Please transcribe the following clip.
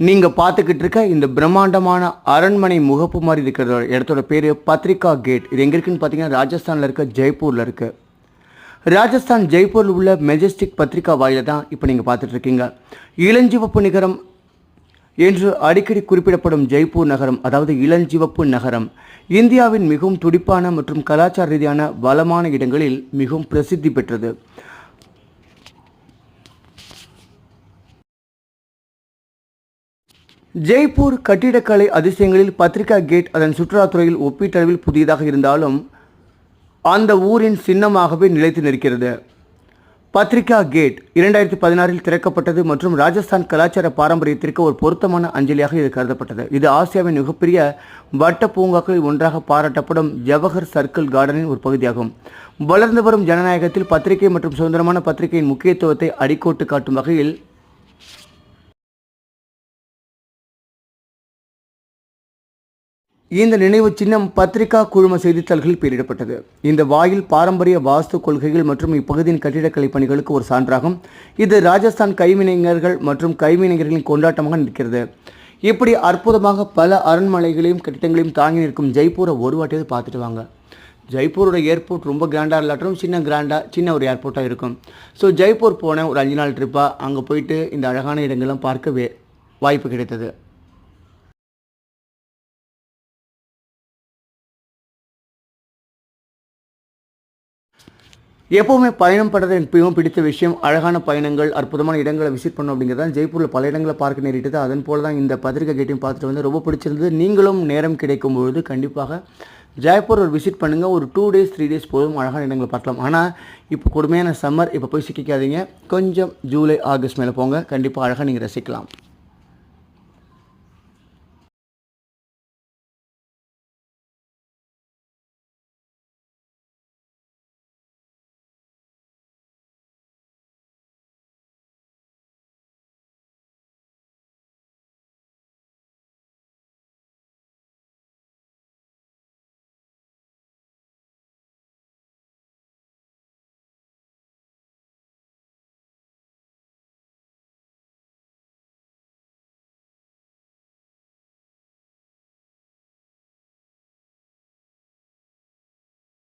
நீங்கள் பார்த்துக்கிட்டு இருக்க இந்த பிரம்மாண்டமான அரண்மனை முகப்பு மாதிரி இருக்கிற இடத்தோட பேர் பத்ரிகா கேட். இது எங்கே இருக்குன்னு பார்த்தீங்கன்னா ராஜஸ்தானில் இருக்க ஜெய்ப்பூரில் இருக்குது. ராஜஸ்தான் ஜெய்ப்பூரில் உள்ள மெஜஸ்டிக் பத்ரிகா வாயில தான் இப்போ நீங்கள் பார்த்துட்ருக்கீங்க. இளஞ்சிவப்பு நகரம் என்று அடிக்கடி குறிப்பிடப்படும் ஜெய்ப்பூர் நகரம், அதாவது இளஞ்சிவப்பு நகரம், இந்தியாவின் மிகவும் துடிப்பான மற்றும் கலாச்சார ரீதியான வளமான இடங்களில் மிகவும் பிரசித்தி பெற்றது. ஜெய்ப்பூர் கட்டிடக்கலை அதிசயங்களில் பத்ரிகா கேட் அதன் சுற்றுலாத்துறையில் ஒப்பீட்டளவில் புதியதாக இருந்தாலும் அந்த ஊரின் சின்னமாகவே நிலைத்து நிற்கிறது. பத்ரிகா கேட் 2016 திறக்கப்பட்டது மற்றும் ராஜஸ்தான் கலாச்சார பாரம்பரியத்திற்கு ஒரு பொருத்தமான அஞ்சலியாக இது கருதப்பட்டது. இது ஆசியாவின் மிகப்பெரிய வட்ட பூங்காக்களில் ஒன்றாக பாராட்டப்படும் ஜவஹர் சர்க்கிள் கார்டனின் ஒரு பகுதியாகும். வளர்ந்து வரும் ஜனநாயகத்தில் பத்திரிகை மற்றும் சுதந்திரமான பத்திரிகையின் முக்கியத்துவத்தை அடிக்கோட்டு காட்டும் வகையில் இந்த நினைவு சின்னம் பத்ரிகா குழும செய்தித்தாள்களில் பெயரிடப்பட்டது. இந்த வாயில் பாரம்பரிய வாஸ்து கொள்கைகள் மற்றும் இப்பகுதியின் கட்டிடக்கலை பணிகளுக்கு ஒரு சான்றாகும். இது ராஜஸ்தான் கைவினைஞர்கள் மற்றும் கைவினைஞர்களின் கொண்டாட்டமாக நிற்கிறது. இப்படி அற்புதமாக பல அரண்மனைகளையும் கட்டிடங்களையும் தாங்கி நிற்கும் ஜெய்ப்பூரை ஒரு வாட்டியாவது பார்த்துட்டு வாங்க. ஜெய்ப்பூரோட ஏர்போர்ட் ரொம்ப கிராண்டாக இல்லாட்டும் சின்ன ஒரு ஏர்போர்ட்டாக இருக்கும். ஸோ ஜெய்ப்பூர் போன ஒரு 5 நாள் ட்ரிப்பாக அங்கே போயிட்டு இந்த அழகான இடங்கள்லாம் பார்க்க வாய்ப்பு கிடைத்தது. எப்போவுமே பயணம் பண்ணுறது எனக்கு மிகவும் பிடித்த விஷயம். அழகான பயணங்கள், அற்புதமான இடங்களை விசிட் பண்ணோம் அப்படிங்கிறது தான். ஜெய்ப்பூரில் பல இடங்களை பார்க்க நேரிட்டது. அதன் போல் தான் இந்த பத்திரிகை கேட்டையும் பார்த்துட்டு வந்து ரொம்ப பிடிச்சிருந்தது. நீங்களும் நேரம் கிடைக்கும் பொழுது கண்டிப்பாக ஜெய்ப்பூர் ஒரு விசிட் பண்ணுங்கள். ஒரு 2 days 3 days போதும் அழகான இடங்களை பார்க்கலாம். ஆனால் இப்போ கொடுமையான சம்மர், இப்போ போய் சிக்கிக்காதீங்க. கொஞ்சம் ஜூலை ஆகஸ்ட் மேலே போங்க, கண்டிப்பாக அழகாக நீங்கள் ரசிக்கலாம்.